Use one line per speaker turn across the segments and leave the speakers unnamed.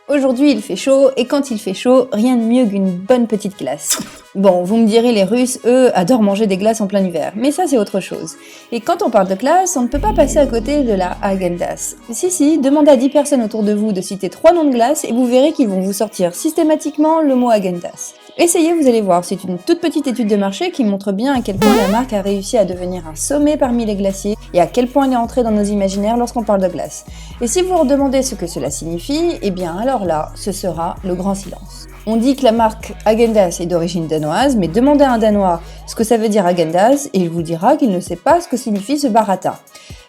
Aujourd'hui il fait chaud, et quand il fait chaud, rien de mieux qu'une bonne petite glace. Bon, vous me direz, les Russes, eux, adorent manger des glaces en plein hiver, mais ça c'est autre chose. Et quand on parle de glace, on ne peut pas passer à côté de la Häagen-Dazs. Si, demandez à 10 personnes autour de vous de citer 3 noms de glace, et vous verrez qu'ils vont vous sortir systématiquement le mot Häagen-Dazs. Essayez, vous allez voir, c'est une toute petite étude de marché qui montre bien à quel point la marque a réussi à devenir un sommet parmi les glaciers et à quel point elle est entrée dans nos imaginaires lorsqu'on parle de glace. Et si vous redemandez ce que cela signifie, eh bien alors là, ce sera le grand silence. On dit que la marque Häagen-Dazs est d'origine danoise, mais demandez à un Danois ce que ça veut dire Häagen-Dazs et il vous dira qu'il ne sait pas ce que signifie ce baratin.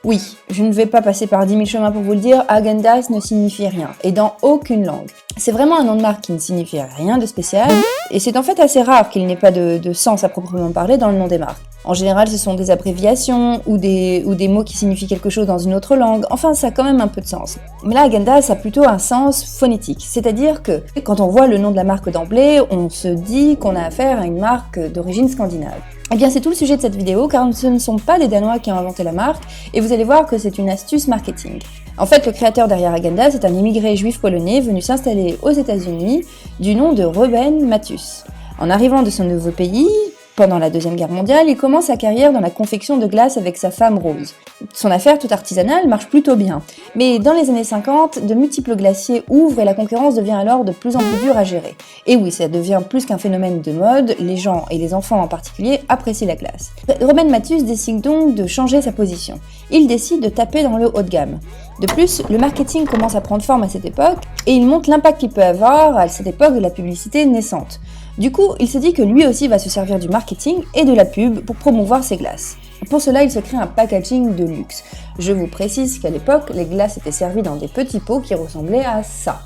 Oui, je ne vais pas passer par 10 000 chemins pour vous le dire, Häagen-Dazs ne signifie rien, et dans aucune langue. C'est vraiment un nom de marque qui ne signifie rien de spécial, et c'est en fait assez rare qu'il n'ait pas de sens à proprement parler dans le nom des marques. En général, ce sont des abréviations ou des mots qui signifient quelque chose dans une autre langue, enfin ça a quand même un peu de sens. Mais là, Häagen-Dazs a plutôt un sens phonétique, c'est-à-dire que quand on voit le nom de la marque d'emblée, on se dit qu'on a affaire à une marque d'origine scandinave. Eh bien c'est tout le sujet de cette vidéo car ce ne sont pas des Danois qui ont inventé la marque et vous allez voir que c'est une astuce marketing. En fait, le créateur derrière Häagen-Dazs est un immigré juif polonais venu s'installer aux États-Unis du nom de Ruben Matus. En arrivant de son nouveau pays, pendant la Deuxième Guerre mondiale, il commence sa carrière dans la confection de glace avec sa femme Rose. Son affaire toute artisanale marche plutôt bien. Mais dans les années 50, de multiples glaciers ouvrent et la concurrence devient alors de plus en plus dure à gérer. Et oui, ça devient plus qu'un phénomène de mode, les gens et les enfants en particulier apprécient la glace. Ruben Matus décide donc de changer sa position. Il décide de taper dans le haut de gamme. De plus, le marketing commence à prendre forme à cette époque et il montre l'impact qu'il peut avoir à cette époque de la publicité naissante. Du coup, il se dit que lui aussi va se servir du marketing et de la pub pour promouvoir ses glaces. Pour cela, il se crée un packaging de luxe. Je vous précise qu'à l'époque, les glaces étaient servies dans des petits pots qui ressemblaient à ça.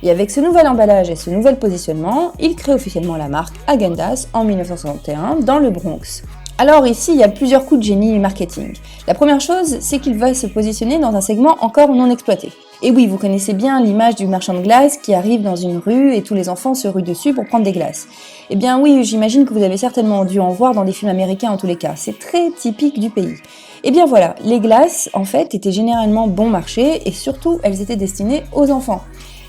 Et avec ce nouvel emballage et ce nouvel positionnement, il crée officiellement la marque Häagen-Dazs en 1961 dans le Bronx. Alors ici, il y a plusieurs coups de génie marketing. La première chose, c'est qu'il va se positionner dans un segment encore non exploité. Et oui, vous connaissez bien l'image du marchand de glace qui arrive dans une rue et tous les enfants se ruent dessus pour prendre des glaces. Eh bien oui, j'imagine que vous avez certainement dû en voir dans des films américains en tous les cas. C'est très typique du pays. Eh bien voilà, les glaces, en fait, étaient généralement bon marché et surtout, elles étaient destinées aux enfants.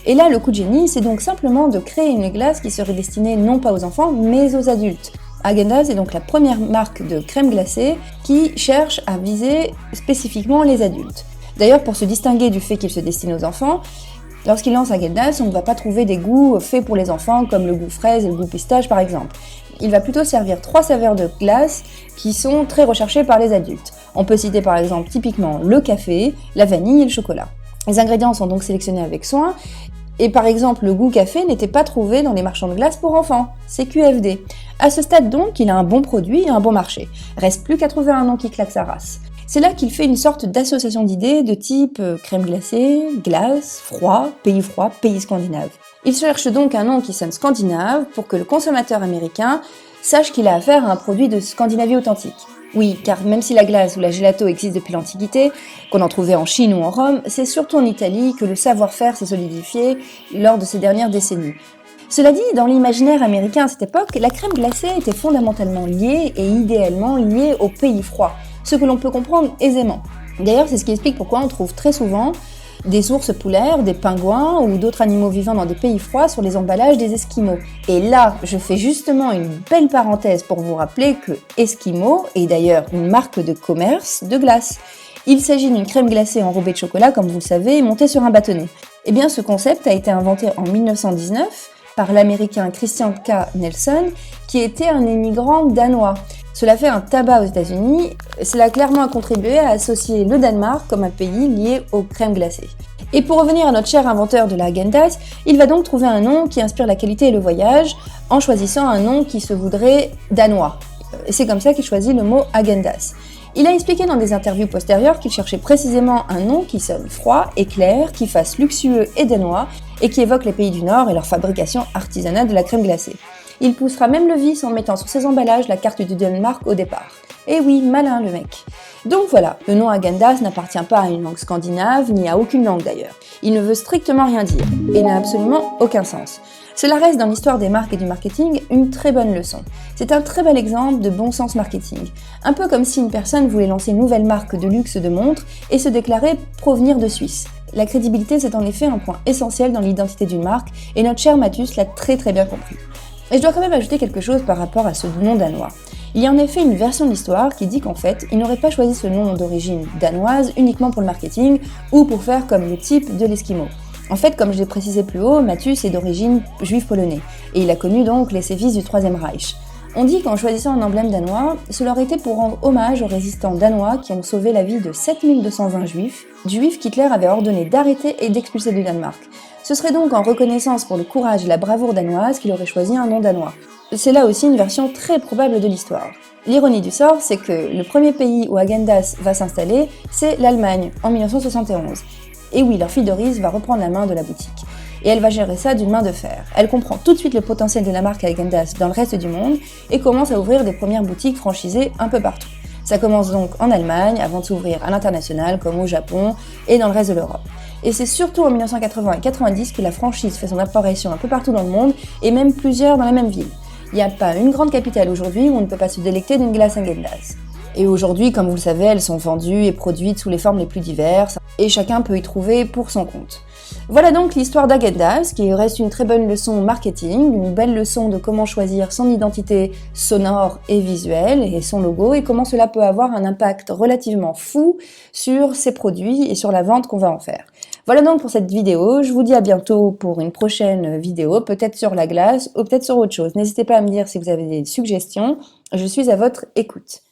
Et là, le coup de génie, c'est donc simplement de créer une glace qui serait destinée non pas aux enfants, mais aux adultes. Häagen-Dazs est donc la première marque de crème glacée qui cherche à viser spécifiquement les adultes. D'ailleurs, pour se distinguer du fait qu'il se destine aux enfants, lorsqu'il lance Häagen-Dazs, on ne va pas trouver des goûts faits pour les enfants comme le goût fraise et le goût pistache par exemple. Il va plutôt servir 3 saveurs de glace qui sont très recherchées par les adultes. On peut citer par exemple typiquement le café, la vanille et le chocolat. Les ingrédients sont donc sélectionnés avec soin. Et par exemple, le goût café n'était pas trouvé dans les marchands de glace pour enfants, c'est QFD. À ce stade donc, il a un bon produit et un bon marché. Reste plus qu'à trouver un nom qui claque sa race. C'est là qu'il fait une sorte d'association d'idées de type crème glacée, glace, froid, pays scandinave. Il cherche donc un nom qui sonne scandinave pour que le consommateur américain sache qu'il a affaire à un produit de Scandinavie authentique. Oui, car même si la glace ou la gelato existe depuis l'Antiquité, qu'on en trouvait en Chine ou en Rome, c'est surtout en Italie que le savoir-faire s'est solidifié lors de ces dernières décennies. Cela dit, dans l'imaginaire américain à cette époque, la crème glacée était fondamentalement liée et idéalement liée au pays froid, ce que l'on peut comprendre aisément. D'ailleurs, c'est ce qui explique pourquoi on trouve très souvent des ours polaires, des pingouins ou d'autres animaux vivants dans des pays froids sur les emballages des Esquimaux. Et là, je fais justement une belle parenthèse pour vous rappeler que Esquimaux est d'ailleurs une marque de commerce de glace. Il s'agit d'une crème glacée enrobée de chocolat, comme vous le savez, montée sur un bâtonnet. Eh bien, ce concept a été inventé en 1919 par l'américain Christian K. Nelson, qui était un immigrant danois. Cela fait un tabac aux États-Unis, cela a clairement contribué à associer le Danemark comme un pays lié aux crèmes glacées. Et pour revenir à notre cher inventeur de la Häagen-Dazs, il va donc trouver un nom qui inspire la qualité et le voyage, en choisissant un nom qui se voudrait danois. Et c'est comme ça qu'il choisit le mot Häagen-Dazs. Il a expliqué dans des interviews postérieures qu'il cherchait précisément un nom qui sonne froid et clair, qui fasse luxueux et danois, et qui évoque les pays du Nord et leur fabrication artisanale de la crème glacée. Il poussera même le vice en mettant sur ses emballages la carte du Danemark au départ. Et oui, malin le mec. Donc voilà, le nom Häagen-Dazs n'appartient pas à une langue scandinave, ni à aucune langue d'ailleurs. Il ne veut strictement rien dire, et n'a absolument aucun sens. Cela reste dans l'histoire des marques et du marketing une très bonne leçon. C'est un très bel exemple de bon sens marketing. Un peu comme si une personne voulait lancer une nouvelle marque de luxe de montres et se déclarer provenir de Suisse. La crédibilité, c'est en effet un point essentiel dans l'identité d'une marque, et notre cher Mathus l'a très bien compris. Et je dois quand même ajouter quelque chose par rapport à ce nom danois. Il y a en effet une version de l'histoire qui dit qu'en fait, il n'aurait pas choisi ce nom d'origine danoise uniquement pour le marketing ou pour faire comme le type de l'Esquimau. En fait, comme je l'ai précisé plus haut, Mathus est d'origine juif polonais, et il a connu donc les sévices du Troisième Reich. On dit qu'en choisissant un emblème danois, cela aurait été pour rendre hommage aux résistants danois qui ont sauvé la vie de 7220 juifs qu'Hitler avait ordonné d'arrêter et d'expulser du Danemark. Ce serait donc en reconnaissance pour le courage et la bravoure danoise qu'il aurait choisi un nom danois. C'est là aussi une version très probable de l'histoire. L'ironie du sort, c'est que le premier pays où Häagen-Dazs va s'installer, c'est l'Allemagne, en 1971. Et oui, leur fille Doris va reprendre la main de la boutique. Et elle va gérer ça d'une main de fer. Elle comprend tout de suite le potentiel de la marque Häagen-Dazs dans le reste du monde et commence à ouvrir des premières boutiques franchisées un peu partout. Ça commence donc en Allemagne avant de s'ouvrir à l'international comme au Japon et dans le reste de l'Europe. Et c'est surtout en 1980 et 90 que la franchise fait son apparition un peu partout dans le monde et même plusieurs dans la même ville. Il n'y a pas une grande capitale aujourd'hui où on ne peut pas se délecter d'une glace Häagen-Dazs. Et aujourd'hui, comme vous le savez, elles sont vendues et produites sous les formes les plus diverses, et chacun peut y trouver pour son compte. Voilà donc l'histoire d'Häagen-Dazs, qui reste une très bonne leçon marketing, une belle leçon de comment choisir son identité sonore et visuelle, et son logo, et comment cela peut avoir un impact relativement fou sur ses produits et sur la vente qu'on va en faire. Voilà donc pour cette vidéo, je vous dis à bientôt pour une prochaine vidéo, peut-être sur la glace ou peut-être sur autre chose. N'hésitez pas à me dire si vous avez des suggestions, je suis à votre écoute.